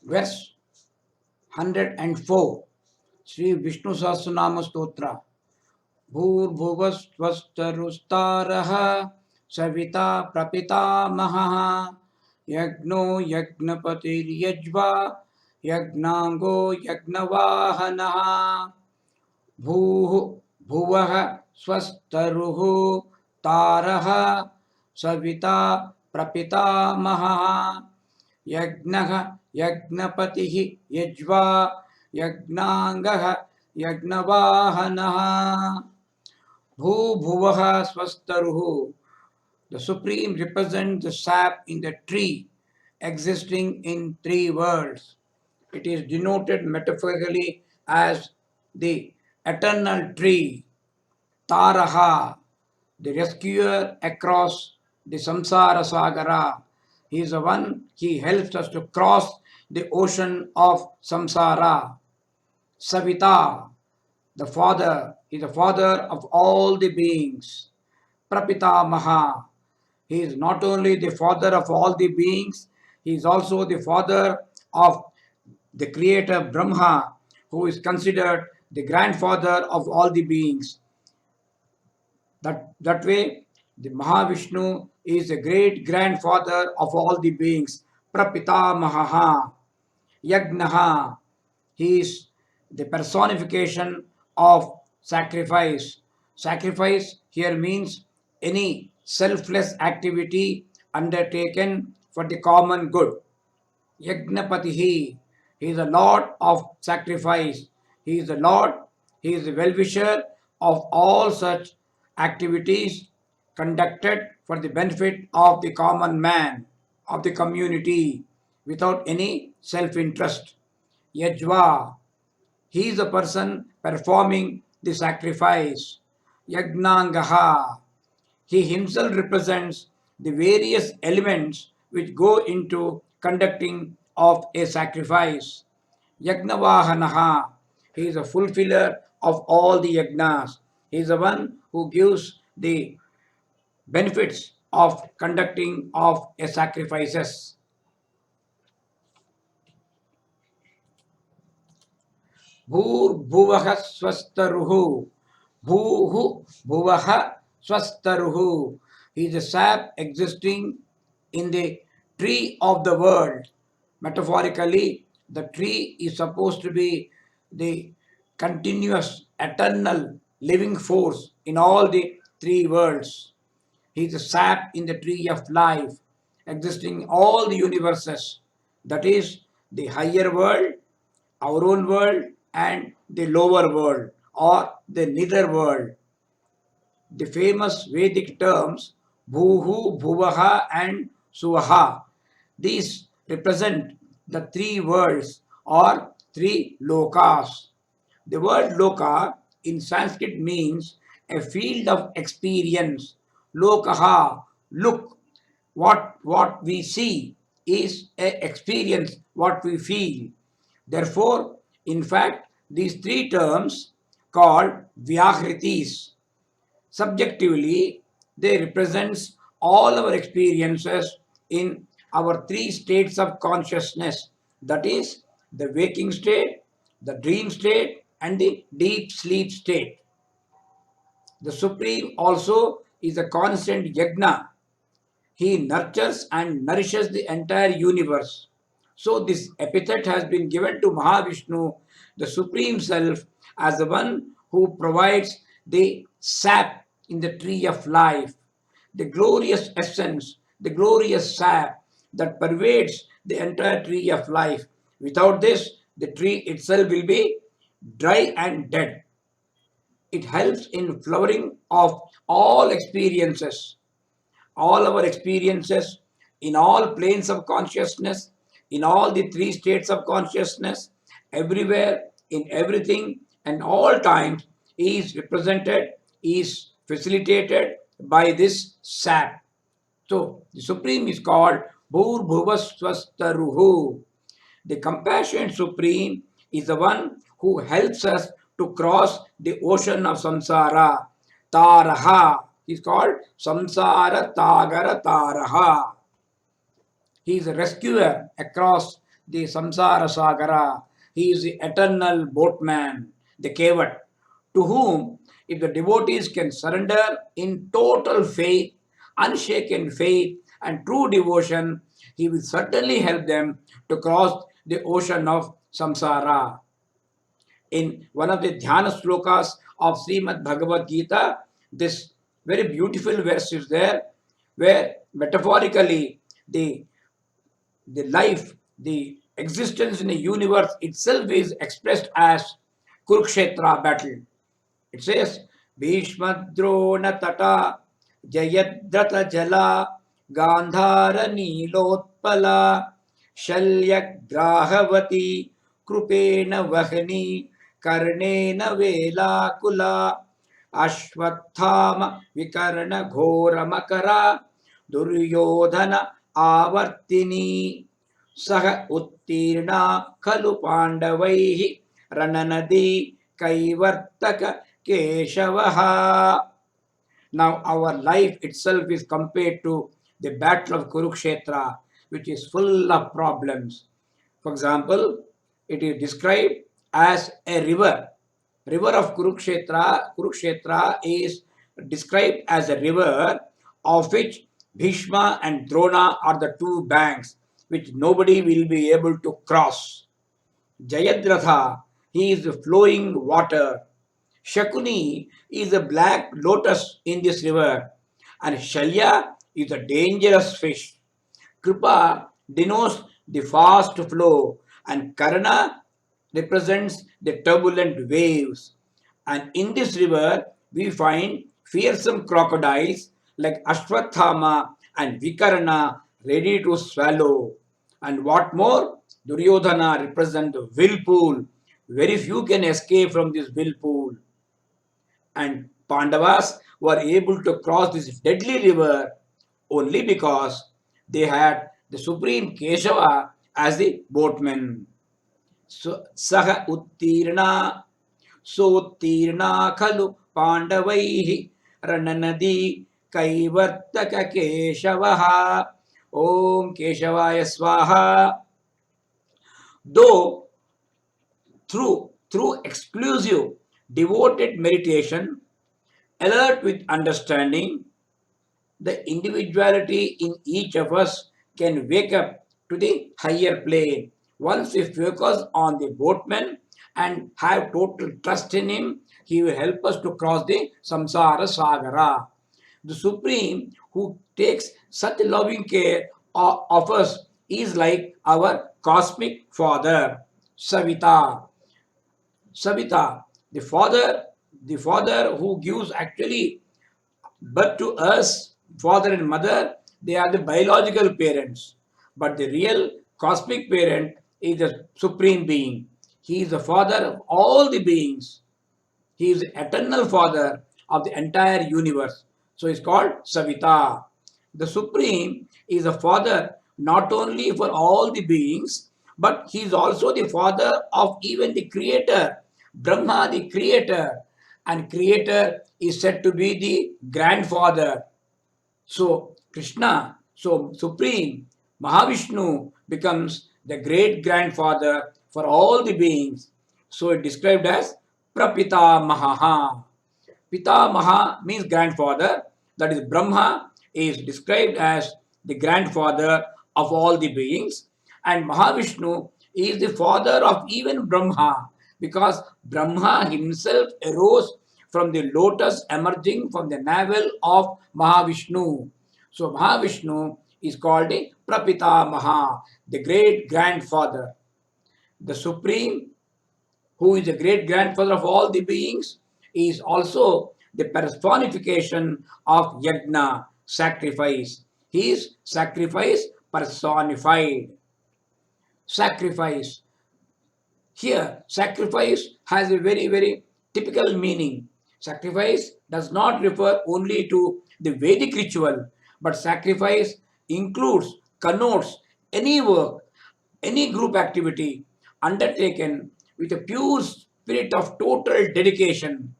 verse 104, Sri Vishnu Sahasranaama Stotra. Bhurvuvastvastarustaraha savita prapitamaha yagno yagnapatir yajva yagnango yagnavahanaha bhuh bhuvah swastaruhu taraha savita prapitamaha yagnah yagnapatihi yajva yagnangah yagnavahanaha bhu bhuvaha swastaruhu. The Supreme represents the sap in the tree existing in three worlds. It is denoted metaphorically as the eternal tree, Taraha, the rescuer across the samsara sagara. He is the one, he helps us to cross the ocean of samsara. Savita, the father, is the father of all the beings. Prapitamaha, he is not only the father of all the beings, he is also the father of the creator Brahma, who is considered the grandfather of all the beings. That way, the Mahavishnu is the great grandfather of all the beings. Prapitamaha, Yagnaha, he is the personification of sacrifice. Sacrifice here means any selfless activity undertaken for the common good. Yagnapatihi, he is the Lord of sacrifice. He is the Lord, he is the well-wisher of all such activities conducted for the benefit of the common man, of the community, without any self-interest. Yajwa, he is the person performing the sacrifice. Yagnangaha, he himself represents the various elements which go into conducting of a sacrifice. Yagnavahanaha, he is a fulfiller of all the yagnas. He is the one who gives the benefits of conducting of a sacrifices. Bhurvuvah swastaruhu. Bhuhu bhuvaha swastaruhu. He is a sap existing in the tree of the world. Metaphorically, the tree is supposed to be the continuous, eternal, living force in all the three worlds. He is a sap in the tree of life, existing in all the universes. That is the higher world, our own world, and the lower world or the nether world. The famous Vedic terms Bhuhu, Bhuvaha, and Suvaha. These represent the three worlds or three lokas. The word loka in Sanskrit means a field of experience. Lokaha, look, what we see is a experience, what we feel. Therefore, in fact, these three terms called Vyahritis. Subjectively, they represents all our experiences in our three states of consciousness. That is the waking state, the dream state, and the deep sleep state. The Supreme also is a constant yajna. He nurtures and nourishes the entire universe. So this epithet has been given to Mahavishnu, the Supreme Self, as the one who provides the sap in the tree of life, the glorious essence, the glorious sap that pervades the entire tree of life. Without this, the tree itself will be dry and dead. It helps in flowering of all our experiences in all planes of consciousness, in all the three states of consciousness, everywhere, in everything, and all times is represented, is facilitated by this sap. So the Supreme is called Bhur Bhuvasvastaruhu. The compassionate Supreme is the one who helps us to cross the ocean of samsara. Taraha is called Samsara Tagara Taraha. He is a rescuer across the samsara sagara. He is the eternal boatman, the kevat, to whom, if the devotees can surrender in total faith, unshaken faith, and true devotion, he will certainly help them to cross the ocean of samsara. In one of the dhyana slokas of Srimad Bhagavad Gita, this very beautiful verse is there, where metaphorically the life, the existence in the universe itself is expressed as Kurukshetra battle. It says, Bhishmadrona tata Jayadrata jala Gandhara nilotpala Shalyagrahavati Krupena vahani Karnena velakula Ashwathama Vikarna Ghora Makara Duryodhana Avartini Saha Uttirna Khalu Pandavaihi Rananadi Kaivartaka Keshavaha. Now our life itself is compared to the battle of Kurukshetra, which is full of problems. For example, it is described as a river. River of Kurukshetra is described as a river of which Bhishma and Drona are the two banks, which nobody will be able to cross. Jayadratha, he is the flowing water. Shakuni is a black lotus in this river, and Shalya is a dangerous fish. Kripa denotes the fast flow, and Karna represents the turbulent waves. And in this river, we find fearsome crocodiles like Ashwathama and Vikarna ready to swallow. And what more? Duryodhana represents the whirlpool. Very few can escape from this whirlpool. And Pandavas were able to cross this deadly river only because they had the supreme Keshava as the boatman. So, Saha Uttirna, Sottirna Khalu Pandavaihi Rananadi Kaivartaka Keshavaha. Om Keshavaya Swaha. Though through exclusive devoted meditation, alert with understanding, the individuality in each of us can wake up to the higher plane. Once we focus on the boatman and have total trust in him, he will help us to cross the samsara sagara. The Supreme, who takes such loving care of us, is like our cosmic father, Savita. Savita, the father who gives actually birth to us, father and mother, they are the biological parents. But the real cosmic parent is the supreme being. He is the father of all the beings. He is the eternal father of the entire universe. So it's called Savita. The Supreme is a father not only for all the beings, but he is also the father of even the creator, Brahma, the creator. And creator is said to be the grandfather. So Krishna, so Supreme, Mahavishnu becomes the great grandfather for all the beings. So it described as Prapita Mahaha. Pitamaha means grandfather. That is, Brahma is described as the grandfather of all the beings. And Mahavishnu is the father of even Brahma, because Brahma himself arose from the lotus emerging from the navel of Mahavishnu. So Mahavishnu is called a Prapitamaha, the great grandfather. The Supreme, who is the great grandfather of all the beings, is also the personification of yajna, sacrifice. He is sacrifice personified. Sacrifice. Here, sacrifice has a very, very typical meaning. Sacrifice does not refer only to the Vedic ritual, but sacrifice includes, connotes any work, any group activity undertaken with a pure spirit of total dedication,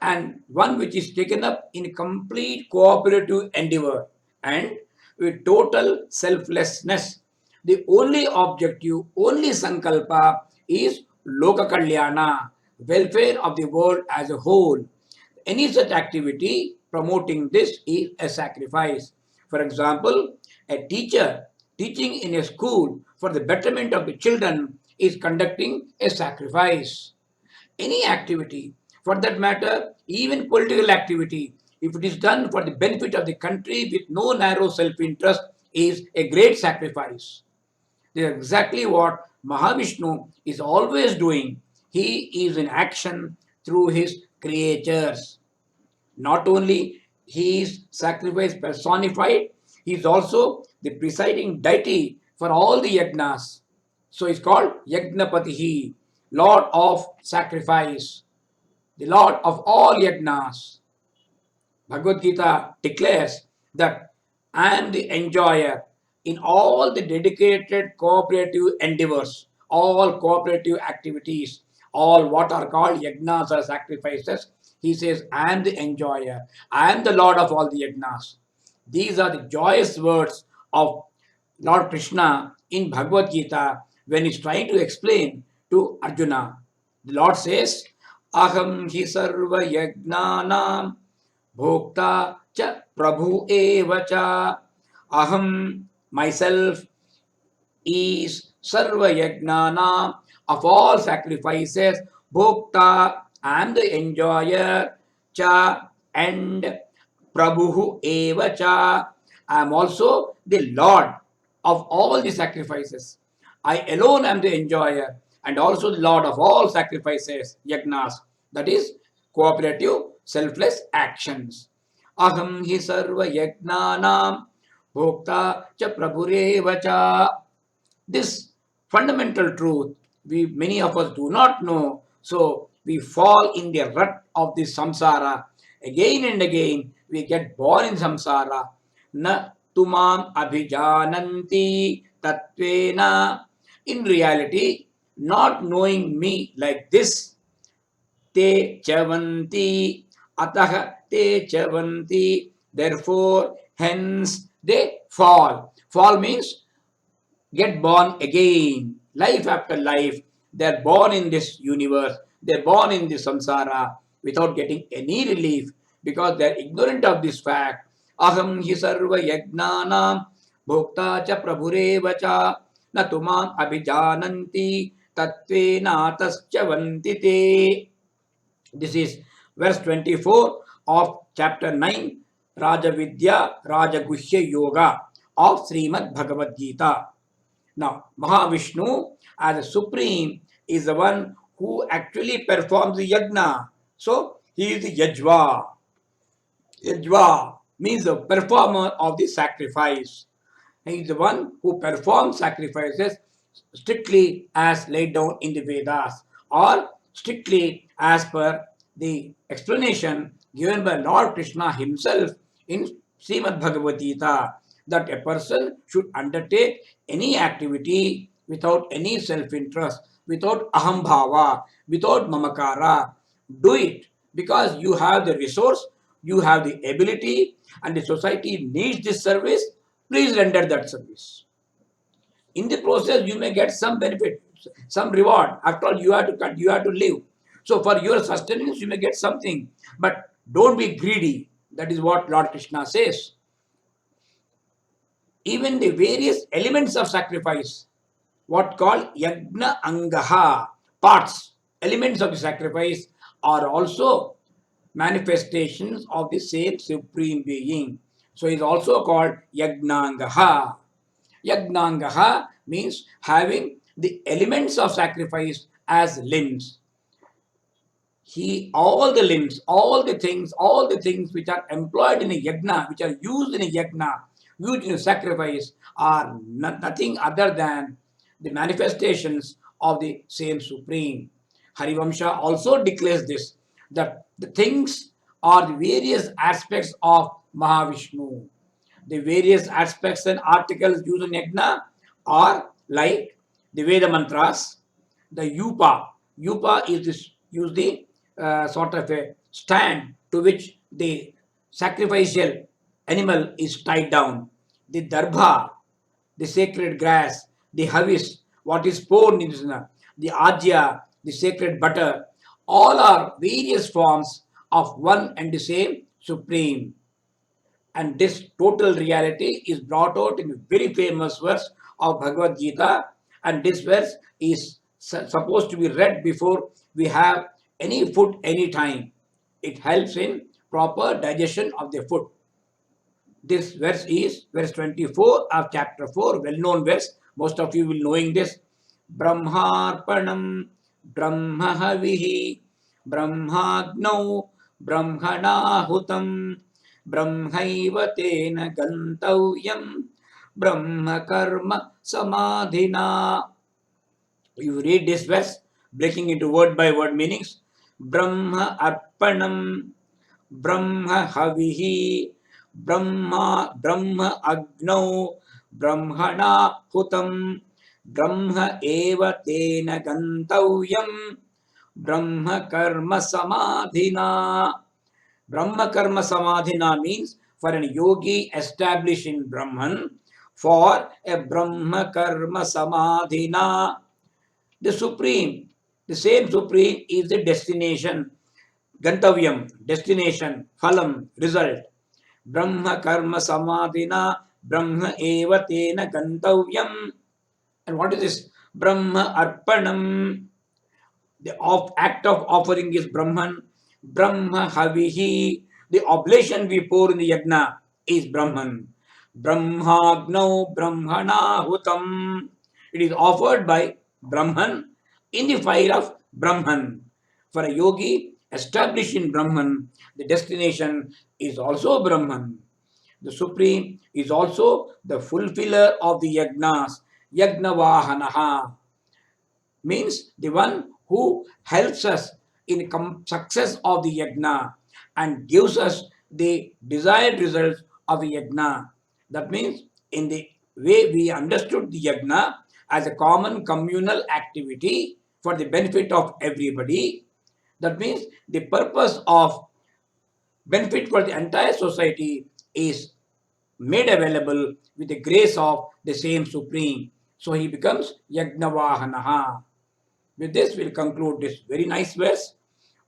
and one which is taken up in complete cooperative endeavor and with total selflessness. The only objective, only sankalpa is loka kalyana, welfare of the world as a whole. Any such activity promoting this is a sacrifice. For example, a teacher teaching in a school for the betterment of the children is conducting a sacrifice. Any activity, for that matter, even political activity, if it is done for the benefit of the country with no narrow self interest, is a great sacrifice. This is exactly what Mahavishnu is always doing. He is in action through his creatures. Not only he is sacrifice personified, he is also the presiding deity for all the yagnas. So he's called Yagnapatihi, Lord of sacrifice, the Lord of all yagnas. Bhagavad Gita declares that I am the enjoyer in all the dedicated cooperative endeavors, all cooperative activities, all what are called yagnas or sacrifices. He says, I am the enjoyer, I am the Lord of all the yagnas. These are the joyous words of Lord Krishna in Bhagavad Gita when he's trying to explain to Arjuna. The Lord says, Aham hi sarva yagnanam bhokta cha prabhu eva cha. Aham, myself, is sarva yagnana, of all sacrifices, bhokta, I am the enjoyer, cha, and prabhu eva cha, I am also the Lord of all the sacrifices. I alone am the enjoyer and also the Lord of all sacrifices, yagnas, that is cooperative, selfless actions. Aham hi sarva yagnanam bhokta cha prabhureva cha. This fundamental truth we many of us do not know, so we fall in the rut of this samsara. Again and again we get born in samsara. Na tumam abhijananti tatvena. In reality, not knowing me like this, te chavanti, atah te chavanti, therefore, hence they fall. Fall means get born again, life after life. They're born in this universe, they're born in this samsara without getting any relief because they're ignorant of this fact. Aham hi sarva yagnanam bhokta cha prabhureva cha na tumam abhijananti tatve natascha vantite. This is verse 24 of chapter 9, Rajavidya Rajaguhya Yoga of Srimad Bhagavad Gita. Now, Mahavishnu, as a supreme, is the one who actually performs the yajna. So, he is the Yajwa. Yajwa means the performer of the sacrifice. He is the one who performs sacrifices strictly as laid down in the Vedas or strictly as per the explanation given by Lord Krishna himself in Srimad Bhagavad Gita, that a person should undertake any activity without any self-interest, without ahambhava, without mamakara. Do it because you have the resource, you have the ability, and the society needs this service. Please render that service. In the process, you may get some benefit, some reward. After all, you have to live. So for your sustenance, you may get something, but don't be greedy. That is what Lord Krishna says. Even the various elements of sacrifice, what called yagna angaha, parts, elements of the sacrifice, are also manifestations of the same supreme being. So it is also called yagnangaha. Yagnangaha means having the elements of sacrifice as limbs. All the limbs, all the things which are employed in a yagna, which are used in a yagna, used in a sacrifice, are nothing other than the manifestations of the same Supreme. Harivamsha also declares this, that the things are the various aspects of Mahavishnu. The various aspects and articles used in yagna are like the Veda mantras, the yupa. Yupa is this use the sort of a stand to which the sacrificial animal is tied down. The darbha, the sacred grass, the havis, what is poured in this, the ajya, the sacred butter, all are various forms of one and the same supreme. And this total reality is brought out in a very famous verse of Bhagavad Gita. And this verse is supposed to be read before we have any food anytime. It helps in proper digestion of the food. This verse is verse 24 of chapter 4, well-known verse. Most of you will knowing this. Brahmarpanam Brahmahavihi Brahmagnau Brahmanahutam Brahmaiva tena gantavyam Brahma karma samadhina. You read this verse, breaking into word by word meanings. Brahma arpanam Brahma havihi Brahma agnau Brahmana hutam Brahma eva tena gantavyam Brahma karma samadhina. Brahma karma samadhina means for an yogi established in Brahman, for a Brahma karma samadhina. The Supreme, the same Supreme is the destination. Gantavyam, destination, phalam, result. Brahma karma samadhina, Brahma eva tena gantavyam. And what is this? Brahma arpanam. The act of offering is Brahman. Brahma havihi. The oblation we pour in the yajna is Brahman. Brahmagnau Brahmana hutam. It is offered by Brahman in the fire of Brahman. For a yogi established in Brahman, the destination is also Brahman. The Supreme is also the fulfiller of the yajnas. Yagnavahanaha means the one who helps us in success of the yajna and gives us the desired results of the yajna. That means in the way we understood the yajna as a common communal activity for the benefit of everybody, that means the purpose of benefit for the entire society is made available with the grace of the same Supreme. So he becomes Yagnavahanaha. With this, we'll conclude this very nice verse.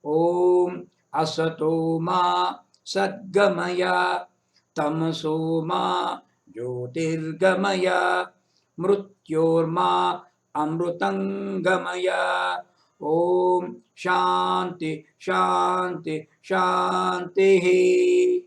Om Asato Ma Sadgamaya Tamaso Ma Jyotirgamaya Mrutyorma Amrutangamaya. Om Shanti Shanti Shanti.